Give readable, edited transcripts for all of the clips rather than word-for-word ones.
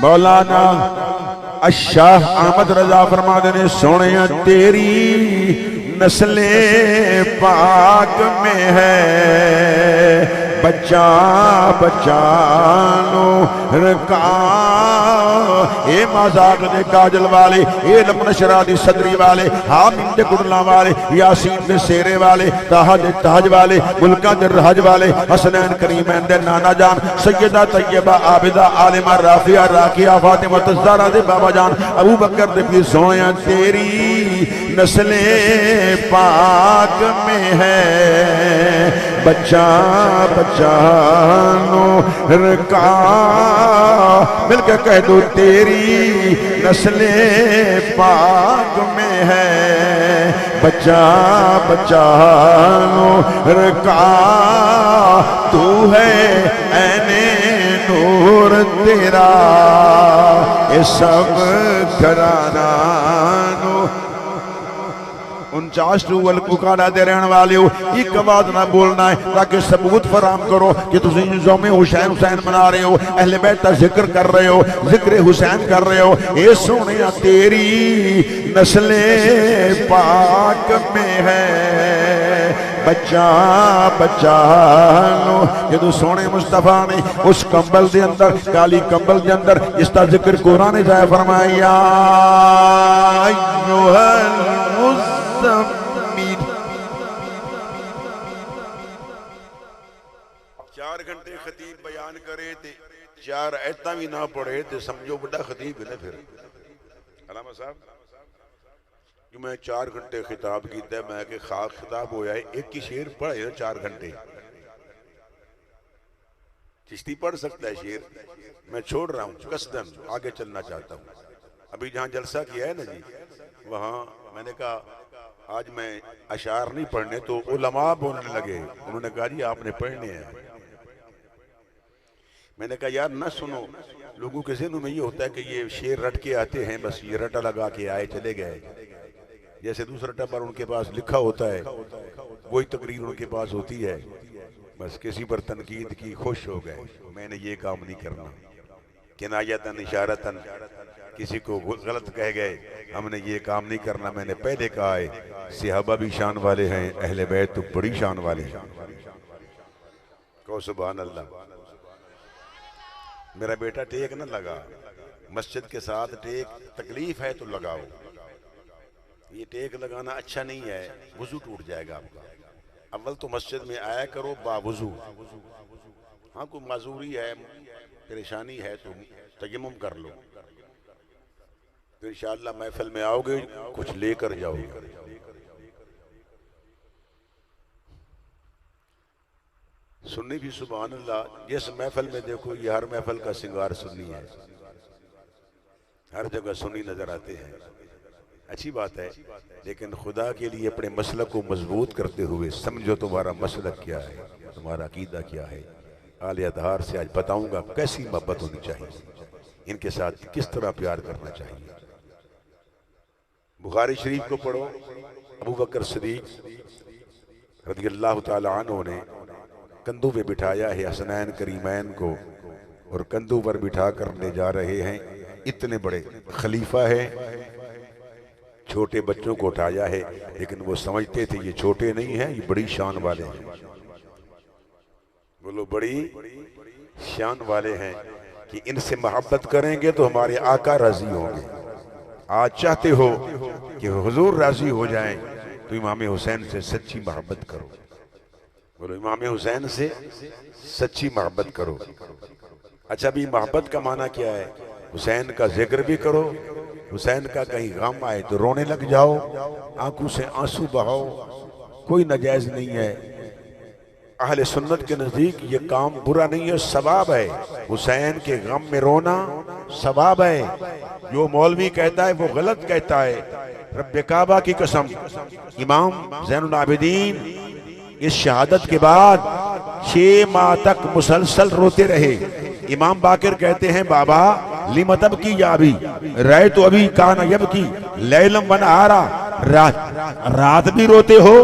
मौलाना अशाह अहमद रजा फरमाते ने सोने तेरी नस्ले पाक में है बच्चा बच्चा नूर का। ए मजाक दे काजल वाले, ए लमन शरा दी सदरी वाले, हामिद दे गुडला वाले, यासीन दे सेरे वाले, ताहा दे ताज वाले, मुल्का दे राज वाले, हसनैन करीमैन दे नाना जान, सैयदा तैयबा आबिदा आलिमा राफिया राकिया फातिमा ज़हरा दे बाबा जान, अबू बकर दे पीर सोया तेरी नस्ले पाक में है बच्चा बच्चा नूर का। मिलकर कह दो तेरी नस्ले पाक में है बच्चा बच्चा नूर का। तू है ऐने नूर तेरा ये सब घराना नूर। 49 टूवल पुकारा दे रहने वाले हो, एक आवाज ना बोलना है ताकि सबूत फराम करो कि तुम यौम हुसैन हुसैन मना रहे हो, अहले बैत का जिक्र कर रहे हो, जिक्र हुसैन कर रहे हो। ए सोनिया तेरी नस्ले पाक में है बच्चा बच्चा नो। ये तो सोने मुस्तफा ने उस कंबल के अंदर, काली कंबल के अंदर इसका जिक्र कुरान ने जाए फरमाया 4 घंटे खतीब बयान करे ते 4 आयतां भी ना पढ़े तो समझो बड़ा खतीब है। फिर अलामा साहब जो मैं 4 घंटे खिताब किया, मैं कि खाक खिताब होया है, एक ही शेर पढ़े 4 घंटे। चिश्ती पढ़ सकता है शेर, मैं छोड़ रहा हूँ कसदन, आगे चलना चाहता हूँ। अभी जहाँ जलसा किया है ना जी, वहाँ मैंने कहा आज मैं अशार नहीं पढ़ने, तो उलमा बोलने लगे। उन्होंने कहा जी आपने पढ़ने हैं। मैंने कहा यार ना सुनो, लोगों के ज़हन में ये होता है कि ये शेर रट के आते हैं, बस ये रटा लगा के आए चले गए। जैसे दूसरा टब्बर उनके पास लिखा होता है, वही तकरीर उनके पास होती है, बस किसी पर तनकीद की खुश हो गए। मैंने ये काम नहीं करना, किनायतन इशारतन किसी को गलत कह गए, हमने ये काम नहीं करना। मैंने पहले कहा है सहाबा भी शान वाले हैं, अहले बैत तो बड़ी शान वाले हैं। कहो सुभान अल्लाह। मेरा बेटा टेक ना लगा, मस्जिद के साथ टेक तकलीफ है तो लगाओ। ये टेक लगाना अच्छा नहीं है, वजू टूट जाएगा आपका। अव्वल तो मस्जिद में आया करो बावजू। हाँ कोई माजूरी है, परेशानी है तो तयम्मुम कर लो, तो इंशाअल्लाह महफिल में आओगे कुछ लेकर जाओगे। सुन्नी भी सुभान अल्लाह, जिस महफिल में देखो ये हर महफिल का सिंगार सुन्नी है, हर जगह सुन्नी नजर आते हैं। अच्छी बात है, लेकिन खुदा के लिए अपने मसलक को मजबूत करते हुए समझो तुम्हारा मसलक क्या है, तुम्हारा अकीदा क्या है। आले अतहार से आज बताऊंगा कैसी मोहब्बत होनी चाहिए, इनके साथ किस तरह प्यार करना चाहिए। बुखारी शरीफ को पढ़ो, अबू बकर सिद्दीक रज़ियल्लाहु ताला अन्हु ने कंधों पे बिठाया है हसनैन करीमैन को, और कंधों पर बिठा कर ले जा रहे हैं। इतने बड़े खलीफा है, छोटे बच्चों को उठाया है, लेकिन वो समझते थे ये छोटे नहीं हैं, ये बड़ी शान वाले हैं। बोलो बड़ी शान वाले हैं कि इनसे मोहब्बत करेंगे तो हमारे आका राजी होंगे। आज चाहते हो कि हुजूर राजी हो जाएं तो इमाम हुसैन से सच्ची मोहब्बत करो। बोलो इमाम हुसैन से सच्ची मोहब्बत करो। अच्छा भी मोहब्बत का माना क्या है? हुसैन का जिक्र भी करो, हुसैन का कहीं गम आए तो रोने लग जाओ, आंखों से आंसू बहाओ, कोई नाजायज नहीं है। अहले सुन्नत के नजदीक ये काम बुरा नहीं है, सवाब है। हुसैन के गम में रोना सवाब है। जो मौलवी कहता है वो गलत कहता है। रब्बे काबा की कसम, इमाम ज़ैनुल आबिदीन इस शहादत के बाद 6 माह तक मुसलसल रोते रहे। इमाम बाकिर कहते हैं बाबा लिमतब की याबी रहे तो अभी काना यब की लैलम बन आ रहा, रात भी रोते हो,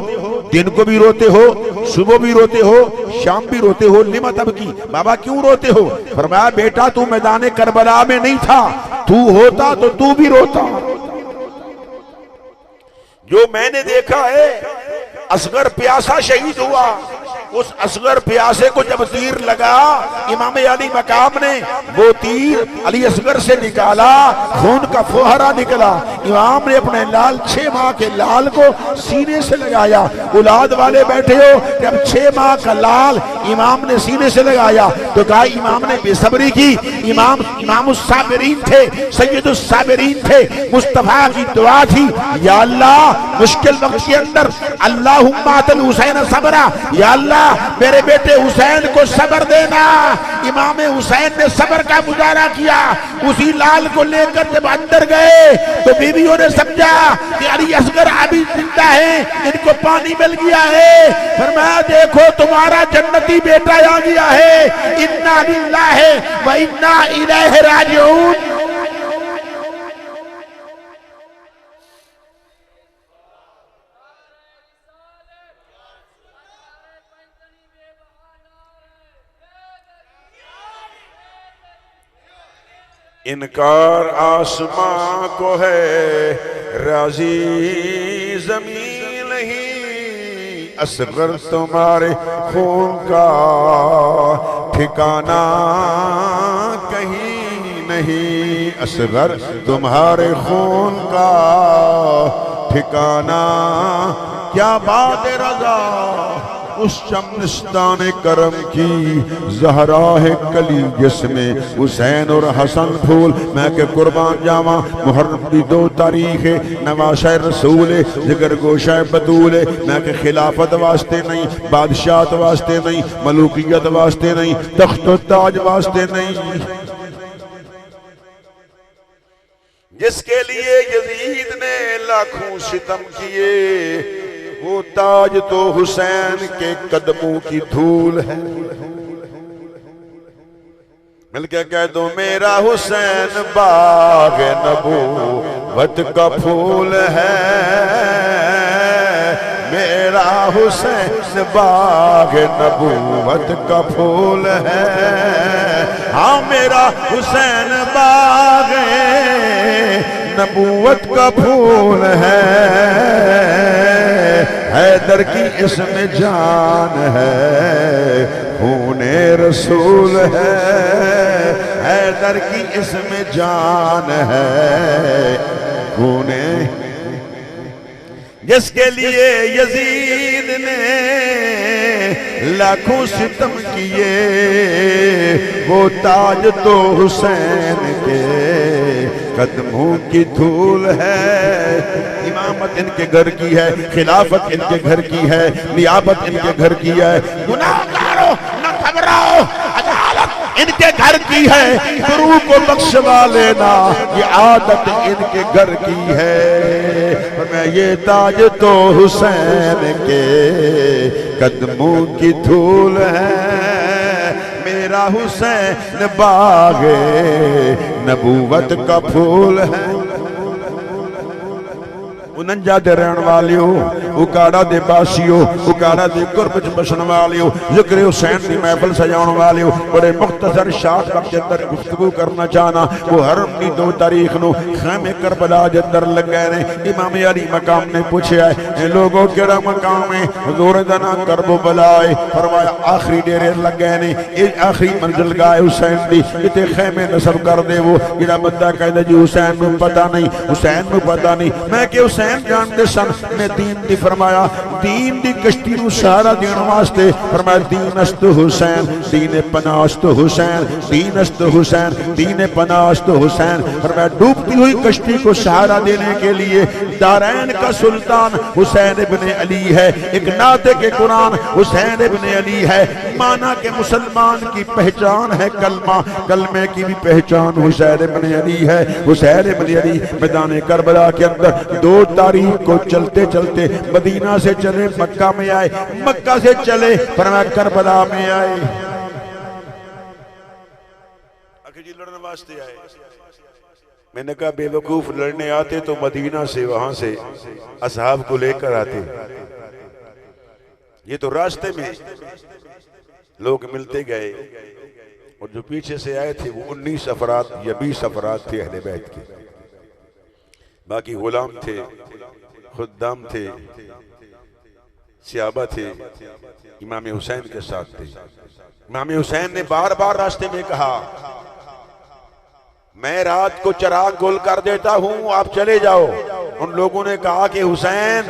दिन को भी रोते हो, सुबह भी रोते हो, शाम भी रोते हो, लिमा तब की, बाबा क्यों रोते हो? फरमाया बेटा तू मैदान करबला में नहीं था, तू होता तो तू भी रोता। जो मैंने देखा है, असगर प्यासा शहीद हुआ, उस असगर प्यासे को जब तीर लगा, इमाम अली मकाम ने वो तीर अली असगर से निकाला, खून का फुहारा निकला। इमाम ने अपने लाल 6 माह के लाल को सीने से लगाया। औलाद वाले बैठे हो कि अब 6 माह का लाल इमाम ने सीने से लगाया तो कहा इमाम ने बेसब्री की। इमाम साबिरीन थे, सैयदुस साबिरीन थे। मुस्तफा की दुआ थी, या अल्लाह मुश्किल वक्त के अंदर अल्लाहुम्मा अतिल हुसैन सबरा, या अल्लाह मेरे बेटे हुसैन को सब्र देना। इमाम हुसैन ने सब्र का मुजाहरा किया। उसी लाल को लेकर जब अंदर गए तो बीवियों ने समझा कि अली असगर अभी जिंदा है, इनको पानी मिल गया है। फरमाया देखो तुम्हारा जन्नती बेटा आ गया है। इन्ना लिल्लाहि व इन्ना इलैहि राजिऊन। इनकार आसमां को है, राजी जमीन नहीं। असगर तुम्हारे खून का ठिकाना कहीं नहीं। असगर तुम्हारे खून का ठिकाना। क्या बात रजा उस चमनिस्तान करम की, ज़हरा है कली जिसमें हुसैन और हसन फूल। मैं के कुर्बान जावा, मुहर्रम की 2 तारीख है, नवाशा रसूल है, जिगर गोशा बतूल है। मैं के खिलाफत वास्ते नहीं, बादशाहत वास्ते नहीं, मलूकियत वास्ते नहीं, तख्त ताज वास्ते नहीं। जिसके लिए यजीद ने लाखों सितम किए, वो ताज तो हुसैन के कदमों की धूल है। मिलके कह दो मेरा हुसैन बाग नबूवत का फूल है। मेरा हुसैन बाग नबूवत का फूल है। हाँ मेरा हुसैन बाग नबूवत का फूल है। हैदर की इसमें जान है, खूने रसूल है। हैदर की इसमें जान है, खूने। जिसके लिए यजीद ने लाखों सितम किए, वो ताज तो हुसैन के कदमों की धूल है। इमामत इनके घर की है, खिलाफत इनके घर की है, नियाबत इनके घर की है। गुनाहगारों न घबराओ, अदालत इनके घर की है। गुरु को बख्शवा लेना ये आदत इनके घर की है। मैं ये ताज तो हुसैन के कदमों की धूल है। मेरा हुसैन बागे नबूवत का फूल है। 49 दे रहन वालियो, उकाड़ा दे बासियो, उकाड़ा दे कुर्ब च बसन वालियो, जिक्र हुसैन दी महफिल सजाउण वालियो, बड़े मुख्तसर शार्ट वक्त के अंदर गुफ्तगू करना चाहना। वो हरम दी 2 तारीख नु खैमे करबला दे अंदर लगे ने। इमाम अली मकाम ने पूछया है लोगों केड़ा मकाम है? हुजूर दा नाम करबला है। फरमाया आखिरी डेरे लगे ने, ये आखिरी मंजिल गाए हुसैन दी, इते खैमे नसब कर दे। वो जेड़ा बंदा कहदा जी हुसैन नु पता नहीं, हुसैन नु पता नहीं, मैं कि हुसैन जानते सन ने दीन दी। फरमाया दीन दी कश्ती नू सहारा देने वास्ते फरमाया दीनस्त हुसैन, दीन पनास्त हुसैन, दीनस्त हुसैन, दीन पनास्त हुसैन। फरमाया डूबती हुई कश्ती को सहारा देने के लिए दारैन का सुल्तान हुसैन इब्ने अली है। एक नाते के कुरान हुसैन इब्ने अली है। माना के मुसलमान की पहचान है कलमा, कलमे की भी पहचान हुसैन इब्ने अली है। हुसैन इब्ने अली मैदान करबला के अंदर 2 तारीख को चलते चलते मदीना से चले मक्का में आए, मक्का से चले फरमाया करबला में आए। जी लड़ने वास्ते आए। मैंने कहा बेवकूफ लड़ने आते तो मदीना से वहां से असहाब को लेकर आते। ये तो रास्ते में लोग मिलते गए और जो पीछे से आए थे वो 19 अफराद या 20 अफराद थे अहले बैत के, बाकी गुलाम थे, खुद्दाम थे, सियाबा थे, इमाम हुसैन के साथ थे। इमाम हुसैन ने बार बार रास्ते में कहा, मैं रात को चिराग गोल कर देता हूं, आप चले जाओ। उन लोगों ने कहा कि हुसैन,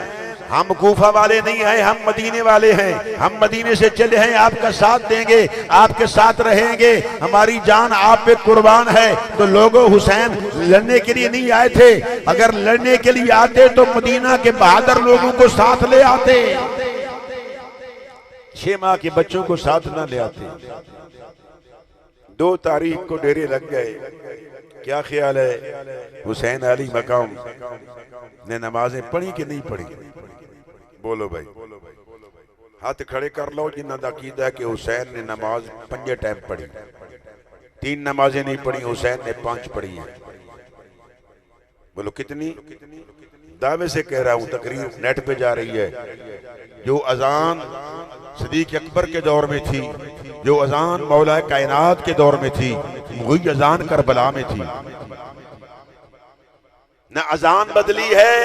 हम कूफा वाले नहीं हैं, हम मदीने वाले हैं, हम मदीने से चले हैं, आपका साथ देंगे, आपके साथ रहेंगे, हमारी जान आप पे कुर्बान है। तो लोगों, हुसैन लड़ने के लिए नहीं आए थे, अगर लड़ने के लिए आते तो मदीना के बहादुर लोगों को साथ ले आते, 6 माह के बच्चों को साथ ना ले आते। 2 तारीख को डेरे लग गए। क्या ख्याल है, हुसैन अली मकाम ने नमाजें पढ़ी कि नहीं पढ़ी? बोलो भाई, हाथ खड़े कर लो जिन्ना दा कीदा है कि हुसैन ने नमाज 5 टाइम पढ़ी। 3 नमाजें नहीं पढ़ी, हुसैन ने 5 पढ़ी है। बोलो कितनी? दावे से कह रहा हूं, तकरीर नेट पे जा रही है। जो अजान सिद्दीक अकबर के दौर में थी, जो अजान मौला कायनात के दौर में थी, वही अजान करबला में थी। न अजान बदली है,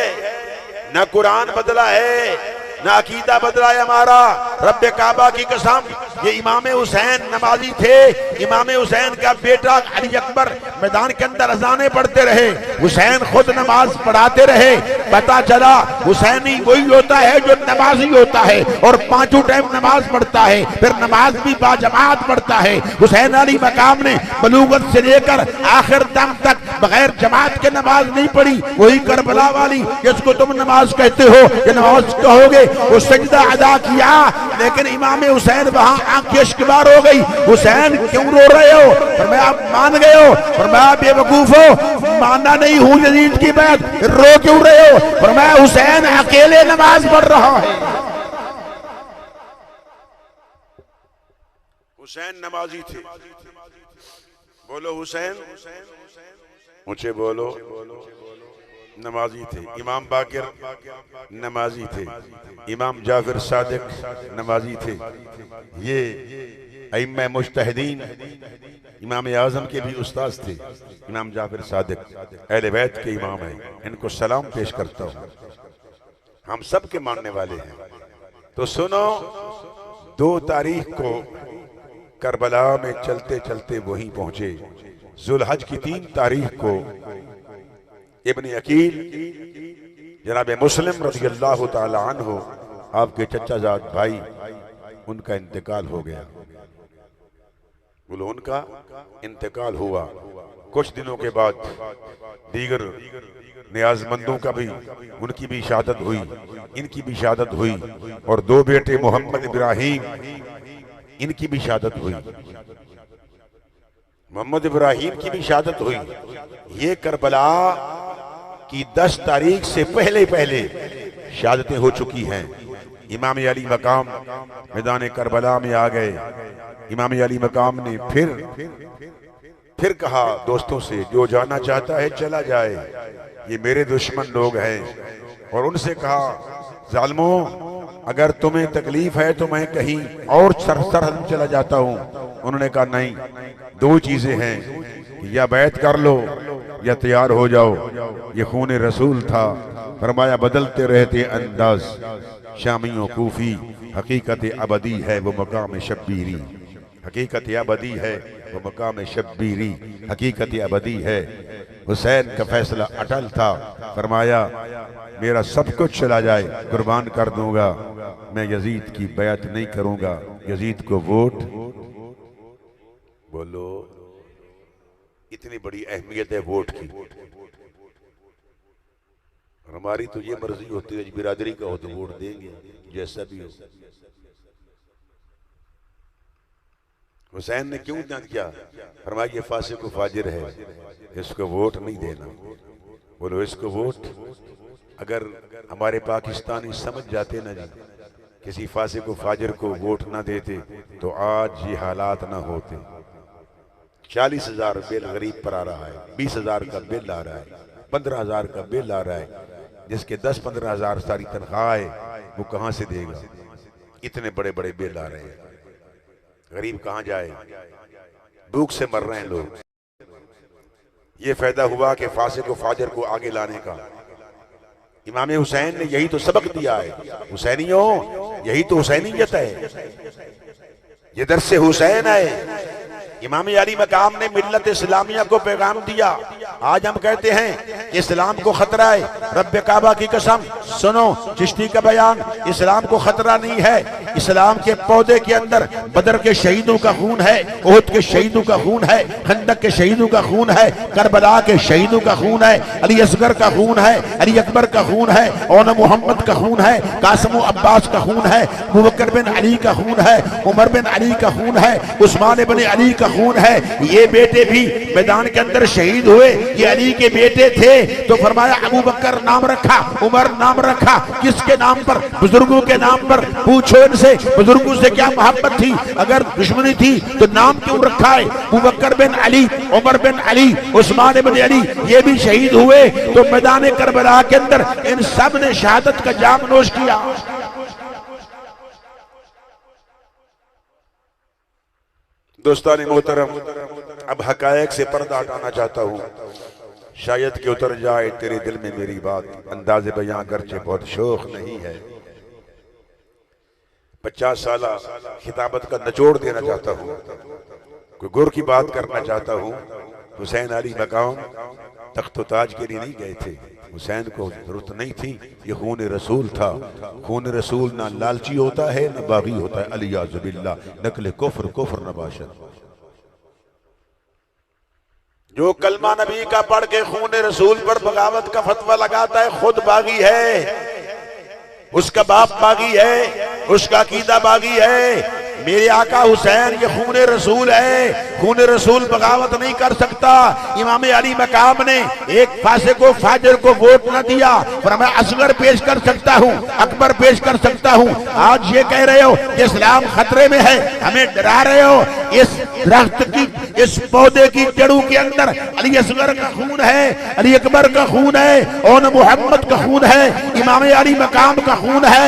न कुरान बदला है, न अकीदा बदला है हमारा। रब्बे काबा की कसम, ये इमाम हुसैन नमाजी थे। इमाम हुसैन का बेटा अली अकबर मैदान के अंदर अजानें पढ़ते रहे, हुसैन खुद नमाज पढ़ाते रहे। पता चला हुसैनी वही होता है जो नमाजी होता है और 5 टाइम नमाज पढ़ता है, फिर नमाज भी बाजमात पढ़ता है। हुसैन अली मकाम ने बलूगत से लेकर आखिर दम तक बगैर जमात के नमाज नहीं पढ़ी। वही करबला वाली जिसको तुम नमाज कहते हो, ये नमाज कहोगे, वो सजदा अदा किया, लेकिन इमाम हुसैन वहां आंखें अश्कबार हो गई। हुसैन क्यों रो रहे हो? फरमाया आप मान गए हो। फरमाया बेवकूफ हो, मानना नहीं हूं यजीद की बात, रो क्यों रहे हो? फरमाया हुसैन अकेले नमाज पढ़ रहा है। हुसैन नमाजी थे। बोलो हुसैन, ऊंचे बोलो, नमाजी थे। इमाम बाकिर नमाजी थे, इमाम जाफर सादिक नमाजी थे। ये अइम्मा मुज्तहिदीन इमाम आजम के भी उस्ताद थे। इमाम जाफर सादिक अहले बैत के इमाम हैं, इनको सलाम पेश करता हूँ, हम सब के मानने वाले हैं। तो सुनो, 2 तारीख को करबला में चलते चलते वहीं पहुंचे। जुलहज की 3 तारीख को इब्न अकील जनाब मुस्लिम रज़ियल्लाहु ताला अन्हु, आपके चचाजाद भाई, उनका इंतकाल हो गया। बोलो उनका इंतकाल हुआ। कुछ दिनों के बाद दीगर नियाजमंदों का भी, उनकी भी शहादत हुई, इनकी भी शहादत हुई, और 2 बेटे मोहम्मद इब्राहिम, इनकी भी शहादत हुई। मोहम्मद इब्राहिम की भी शहादत हुई। ये करबला की 10 तारीख से पहले पहले शहादतें हो चुकी हैं। इमाम अली मकाम मैदान करबला में आ गए। इमाम अली मकाम ने फिर कहा दोस्तों से, जो जाना चाहता है चला जाए, ये मेरे दुश्मन लोग हैं। और उनसे कहा, जालिमों, अगर तुम्हें तकलीफ है तो मैं कहीं और सरहद चला जाता हूं। उन्होंने कहा नहीं, 2 चीजें हैं, या बैत कर लो या तैयार हो जाओ। ये खून रसूल था। फरमाया बदलते रहते अंदाज शामियों कूफी, हकीकत अबदी है वो मकाम शब्बीरी। हकीकत अबदी है वो मकाम शब्बीरी, हकीकत अबदी है। हुसैन का फैसला अटल था। फरमाया मेरा सब कुछ चला जाए, कुर्बान कर दूंगा, मैं यजीद की बैत नहीं करूंगा। यजीद को वोट। बोलो, इतनी बड़ी अहमियत है वोट की। हमारी तो ये मर्जी होती है, बिरादरी का हो तो वोट देंगे, जैसा भी हो। हुसैन ने क्यों ना किया? फरमाया ये फासिक व फाजिर है, इसको वोट नहीं देना। बोलो इसको वोट। अगर हमारे पाकिस्तानी समझ जाते ना जी, किसी फासिक व फाजिर को वोट ना देते तो आज ये हालात ना होते। 40,000 बिल गरीब पर आ रहा है, 20,000 का बिल आ रहा है, 15,000 का बिल आ रहा है। जिसके 10-15 हजार सारी तनख्वाह है, वो कहां से देगा? इतने बड़े बड़े बिल आ रहे हैं, गरीब कहां जाए, भूख से मर रहे हैं लोग। ये फायदा हुआ कि फासिक व फाजिर को आगे लाने का। इमाम हुसैन ने यही तो सबक दिया है, हुसैनियों यही तो हुसैनियत है, ये दर्से हुसैन है। इमाम अली मकाम ने मिल्लत इस्लामिया को पैगाम दिया। आज हम कहते हैं इस्लाम को खतरा है, रब्बे काबा की कसम सुनो, चिश्ती का बयान, इस्लाम को खतरा नहीं है। इस्लाम के पौधे के अंदर बदर के शहीदों का खून है, ओहद के शहीदों का खून है, खंदक के शहीदों का खून है, करबला के शहीदों का खून है, अली असगर का खून है, अली अकबर का खून है, औन मोहम्मद का खून है, कासिम अब्बास का खून है, अबू बकर बिन अली का खून है, उमर बिन अली का खून है, उस्मान बिन अली का खून है। ये बेटे भी मैदान के अंदर शहीद हुए, ये अली के बेटे थे। तो फरमाया अबू बकर नाम रखा, उमर नाम रखा, किसके नाम पर? बुजुर्गों के नाम पर। पूछो इनसे बुजुर्गों से क्या मोहब्बत थी, अगर दुश्मनी थी तो नाम क्यों रखा है? अबू बकर बिन अली, उमर बिन अली, उस्मान बिन अली, ये भी शहीद हुए। तो मैदान करबला के अंदर इन सब ने शहादत का जाम नोश किया। दोस्तान मोहतरम, अब हकायक से पर्दा हटाना चाहता हूँ, शायद कि उतर जाए तेरे दिल में मेरी बात, अंदाज़े बयां गर्चे बहुत शौक नहीं है। 50 साल खिताबत का निचोड़ देना चाहता हूँ, कोई गुर की बात करना चाहता हूँ। हुसैन अली मकाम तख्त ताज के लिए नहीं गए थे, हुसैन को जरूरत नहीं थी, ये खून रसूल था। खून रसूल ना लालची होता है ना बागी होता है, अलियाज़ुबिल्लाह, नकल कुफ्र कुफ्र नबाशत। जो कलमा नबी का पढ़ के खून रसूल पर बगावत का फतवा लगाता है, खुद बागी है, उसका बाप बागी है, उसका अकीदा बागी है। मेरे आका हुसैन ये खून रसूल है, खून रसूल बगावत नहीं कर सकता। इमाम अली मकाम ने एक फासिक को फाजिर को वोट न दिया, पर मैं असगर पेश कर सकता हूँ, अकबर पेश कर सकता हूँ। आज ये कह रहे हो कि इस्लाम खतरे में है, हमें डरा रहे हो। इस दरख्त की, इस पौधे की जड़ों के अंदर अली असगर का खून है, अली अकबर का खून है, और मोहम्मद का खून है, इमाम अली मकाम का खून है।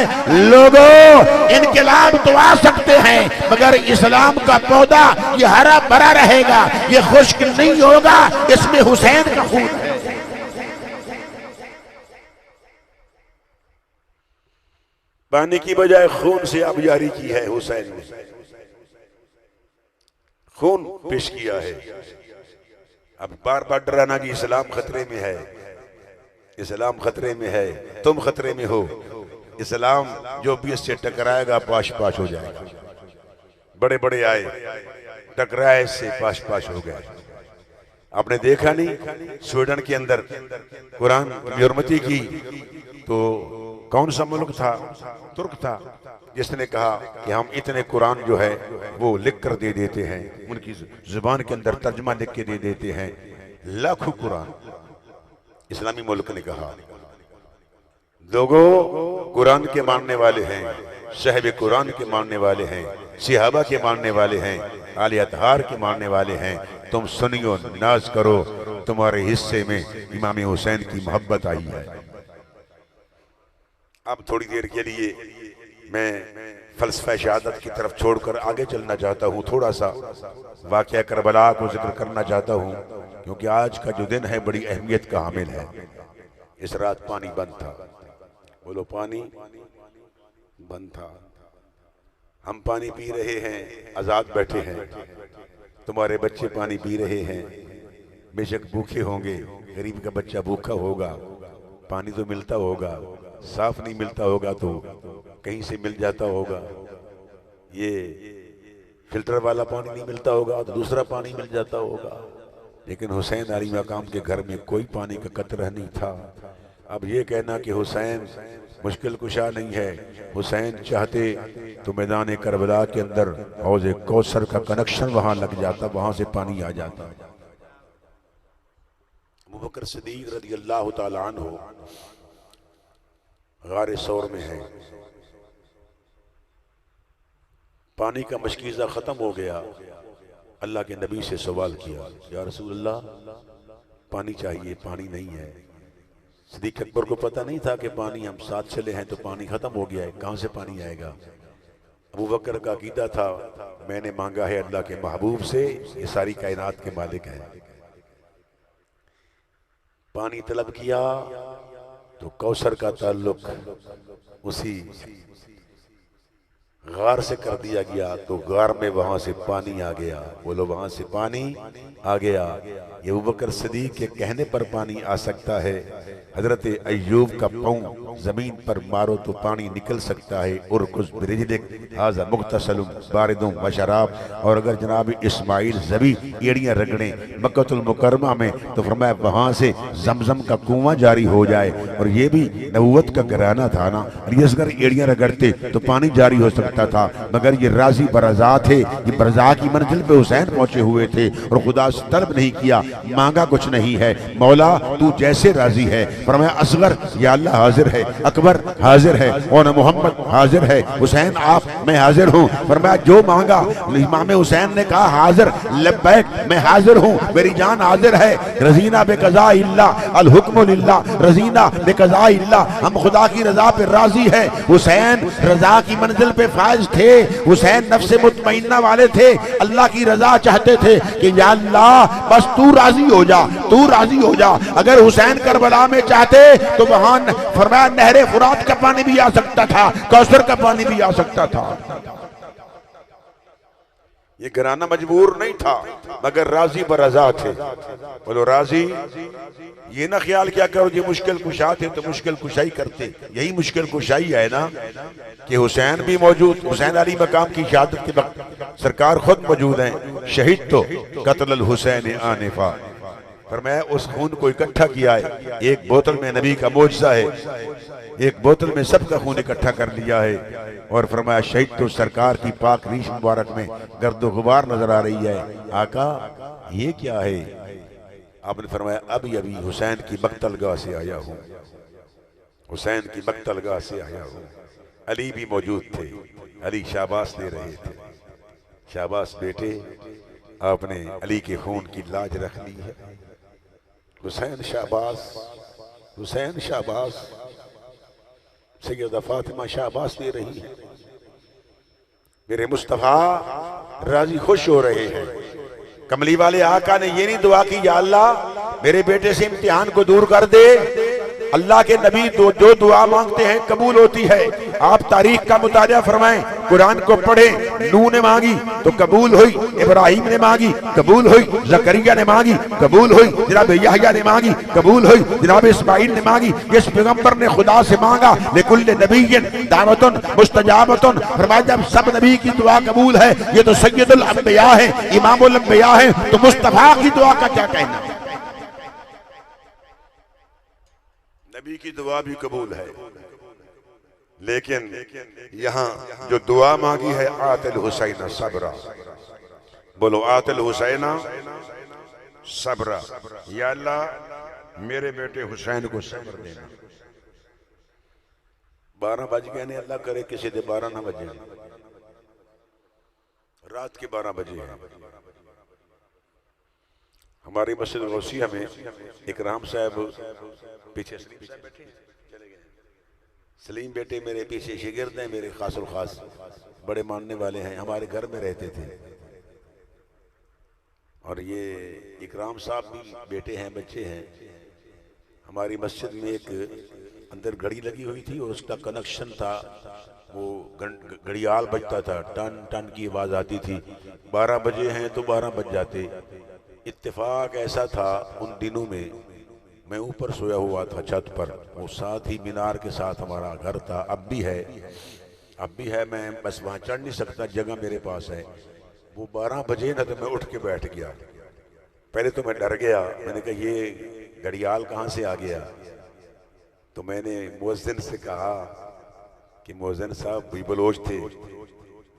लोगों, इनकलाब तो आ सकते हैं मगर इस्लाम का पौधा ये हरा भरा रहेगा, ये खुश्क नहीं होगा, इसमें हुसैन का खून है। पानी की बजाय खून से आबियारी की है, हुसैन ने खून पेश किया है। अब बार बार डराना कि इस्लाम खतरे में है, इस्लाम खतरे में है, तुम खतरे में हो। इस्लाम जो भी इससे टकराएगा पाश पाश हो जाएगा। बड़े बड़े आए, टकराए, इससे पाश पाश हो गए। आपने देखा नहीं स्वीडन के अंदर कुरान बेहरमती की, तो कौन सा मुल्क था? तुर्क था, जिसने कहा कि हम इतने कुरान जो है वो लिख कर दे देते हैं, उनकी जुबान के अंदर तर्जमा लिख के दे देते हैं, लाखों कुरान। इस्लामी मुल्क ने कहा लोगों, कुरान के मानने वाले हैं, साहिब कुरान के मानने वाले हैं, सिहाबा के मानने वाले हैं, आले अतहार के मानने वाले हैं, तुम सुनियो, नाज करो, तुम्हारे हिस्से में इमाम हुसैन की मोहब्बत आई है। अब थोड़ी देर के लिए मैं फलसफा शहादत की तरफ छोड़कर आगे चलना चाहता हूँ। थोड़ा सा वाक़या करबला को जिक्र करना चाहता हूँ, क्योंकि आज का जो दिन है बड़ी अहमियत का हामिल है। इस रात पानी बंद था, बोलो पानी बंद था, हम पानी पी रहे हैं, आजाद बैठे हैं, तुम्हारे बच्चे पानी पी रहे हैं, बेशक भूखे होंगे, गरीब का बच्चा भूखा होगा, पानी तो मिलता होगा, साफ नहीं मिलता होगा तो कहीं से मिल जाता होगा, ये फिल्टर वाला पानी नहीं मिलता होगा तो दूसरा पानी मिल जाता होगा। लेकिन हुसैन अली मकाम के घर में कोई पानी का कतरा नहीं था। अब ये कहना कि हुसैन मुश्किल कुशा नहीं है, हुसैन चाहते तो मैदान करबला के अंदर हौज़े कौसर का कनेक्शन वहां लग जाता, वहां से पानी आ जाता। अबू बकर सिद्दीक रज़ी अल्लाह तआला अन्हु गारे सौर में है, पानी का मशकीज़ा खत्म हो गया। अल्लाह के नबी से सवाल किया, या रसूल अल्लाह पानी चाहिए, पानी नहीं है। सिद्दीक अकबर को पता नहीं था कि पानी, हम साथ चले हैं तो पानी खत्म हो गया है, कहां से पानी आएगा। अबू बकर का अकीदा था मैंने मांगा है अल्लाह के महबूब से, ये सारी कायनात के मालिक है। पानी तलब किया तो कौसर का ताल्लुक उसी गार से कर दिया गया, तो गार में वहां से पानी आ गया। बोलो वहां से पानी आ गया। ये अबू बकर सिद्दीक के कहने पर पानी आ सकता है। हजरत अय्यूब का पाँव जमीन पर मारो तो पानी निकल सकता है। और कुछ बिरिजलिक हाजा मुख्तसलुम बारिदुम व शराब। और अगर जनाब इस्माइल जबी एड़ियां रगड़े मक्कतुल मुकर्रमा में तो फरमाया वहां से जमजम का कुआं जारी हो जाए। और ये भी नबूवत का घराना था ना, अली असगर एड़ियां रगड़ते तो पानी जारी हो सकता था। मगर ये राजी बरजा थे, ये बरजा की मंजिल पे हुसैन पहुंचे हुए थे और खुदा से तलब नहीं किया, मांगा कुछ नहीं है। मौला तू जैसे राजी है। फरमाया असगर या अल्लाह हाजिर है, अकबर हाजिर है और मोहम्मद हाजिर है, हुसैन आप मैं हाजिर हूँ। फरमाया जो मांगा। इमाम हुसैन ने कहा हाजिर लब्बैक मैं हाजिर हूँ, मेरी जान हाजिर है। रजीना बेकज़ा इल्लाह अल हुक्मु लिल्लाह, रजीना बेकज़ा इल्लाह, हम खुदा की रजा पे राजी है। हुसैन रजा की मंजिल पे फाइज थे। हुसैन नफ्से मुतमइन्ना वाले थे, अल्लाह की रजा चाहते थे कि या अल्लाह बस तू राजी हो जा, तू राजी हो जा। अगर हुसैन करबला में चाहते तो वहां फरमाया नहरे फुरात का पानी भी आ सकता था, कौसर का पानी भी आ सकता था। ये घराना मजबूर नहीं था मगर राजी बरजा थे। बोलो राजी। ये ना ख्याल क्या करो जी मुश्किल कुशा थे तो मुश्किल कुशाई करते, यही मुश्किल कुशाई है ना कि हुसैन भी मौजूद, हुसैन अली मकाम की शहादत के वक्त सरकार खुद मौजूद हैं। शहीद तो कत्ल हुसैन आनिफा। फरमाया उस खून को इकट्ठा किया है, एक बोतल में नबी का मौजज़ा है, एक बोतल में सबका खून इकट्ठा कर लिया है। और फरमाया शहीद तो सरकार की पाक रीश मुबारक में गर्दो गुबार नजर आ रही है। आका ये क्या है? आपने फरमाया अभी अभी हुसैन की मक्तलगाह से आया हूँ, हुसैन की मक्तलगाह से आया हूँ। अली भी मौजूद थे, अली शाबाश दे रहे थे। शाबाश बेटे, आपने अली के खून की लाज रख ली है। हुसैन शाबाश, हुसैन शाबाश। सैयदा फातिमा शाबाश दे रही है। मेरे मुस्तफा राजी खुश हो रहे हैं। कमली वाले आका ने ये नहीं दुआ की या अल्लाह मेरे बेटे से इम्तिहान को दूर कर दे। अल्लाह के नबी जो दुआ मांगते हैं कबूल होती है। आप तारीख का मुताजा फरमाएं, कुरान को पढ़ें। नूह ने मांगी तो कबूल हुई, इब्राहिम ने मांगी कबूल हुई, जकरिया ने मांगी कबूल हुई, जनाब यहया ने मांगी कबूल हुई, जनाब इस्माइल ने मांगी। जिस पैगंबर ने खुदा से मांगा लिकुल्लि नबिय्यिन दावतुन मुस्तजाबतुन, फरमाया जब सब नबी की दुआ कबूल है, ये तो सय्यदुल अंबिया है, इमामुल अंबिया है, तो मुस्तफा की दुआ का क्या कहना? नबी की दुआ भी कबूल है, लेकिन यहाँ जो दुआ मांगी है आतिल हुसैना सबरा। बोलो आतिल हुसैना सबरा। या अल्लाह मेरे बेटे हुसैन को सब्र देना। 12 बज गए ने, अल्लाह करे किसी दे 12 ना बजे, रात के 12 बजे हैं। हमारी मस्जिद गौसिया में इकराम साहब पीछे, सलीम बेटे मेरे पीछे शिगिर्द हैं, मेरे खासुल खास बड़े मानने वाले हैं, हमारे घर में रहते थे। और ये इकराम साहब भी बेटे हैं, बच्चे हैं। हमारी मस्जिद में एक अंदर घड़ी लगी हुई थी और उसका कनेक्शन था, वो घड़ियाल बजता था, टन टन की आवाज आती थी। 12 बजे हैं तो 12 बज जाते। इत्तेफाक ऐसा था उन दिनों में, मैं ऊपर सोया हुआ था छत पर, वो साथ ही मीनार के साथ हमारा घर था, अब भी है, अब भी है। मैं बस वहाँ चढ़ नहीं सकता, जगह मेरे पास है। वो 12 बजे ना तो मैं उठ के बैठ गया। पहले तो मैं डर गया, मैंने कहा ये घड़ियाल कहाँ से आ गया। तो मैंने मुअज्जिन से कहा कि मुअज्जिन साहब भी बलोच थे,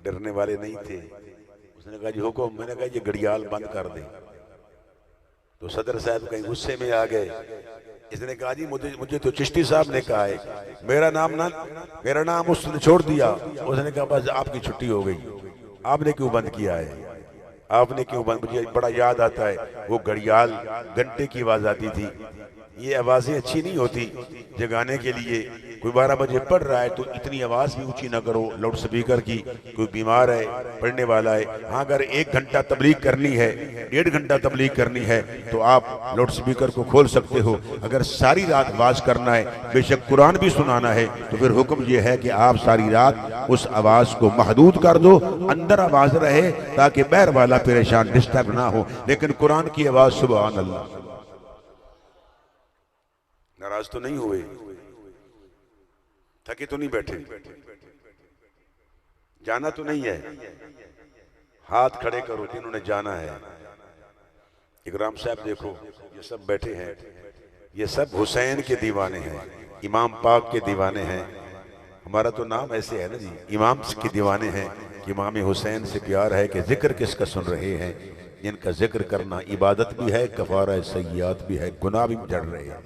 डरने वाले नहीं थे। उसने कहा जी हुक्म। मैंने कहा ये घड़ियाल बंद कर दें। तो सदर साहब कहीं गुस्से में आ गए। इसने कहा जी मुझे तो चिश्ती साहब ने कहा है, मेरा नाम उसने छोड़ दिया। उसने कहा बस आपकी छुट्टी हो गई, आपने क्यों बंद किया है, आपने क्यों बंद। मुझे बड़ा याद आता है वो घड़ियाल घंटे की आवाज आती थी। ये आवाजें अच्छी नहीं होती जगाने के लिए। कोई 12 बजे पढ़ रहा है तो इतनी आवाज भी ऊंची ना करो लाउड स्पीकर की। कोई बीमार है, पढ़ने वाला है, हाँ अगर 1 घंटा तबलीग करनी है, 1.5 घंटा तबलीग करनी है तो आप लाउड स्पीकर को खोल सकते हो। अगर सारी रात आवाज करना है, बेशक कुरान भी सुनाना है, तो फिर हुक्म यह है कि आप सारी रात उस आवाज को महदूद कर दो, अंदर आवाज रहे ताकि बाहर वाला परेशान डिस्टर्ब ना हो। लेकिन कुरान की आवाज सुभान अल्लाह। नाराज तो नहीं हुए, थके तो नहीं बैठे, जाना तो नहीं है? हाथ खड़े करो जिन्होंने जाना है। इकराम साहब देखो, ये सब बैठे हैं, ये सब हुसैन के दीवाने हैं, इमाम पाक के दीवाने हैं। हमारा तो नाम ऐसे है ना जी, इमाम के दीवाने हैं कि इमाम हुसैन से प्यार है कि जिक्र किसका सुन रहे हैं, जिनका जिक्र करना इबादत भी है, कफारा सय्यात भी है, गुनाह भी झड़ रहे हैं।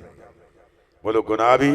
बोलो गुनाह भी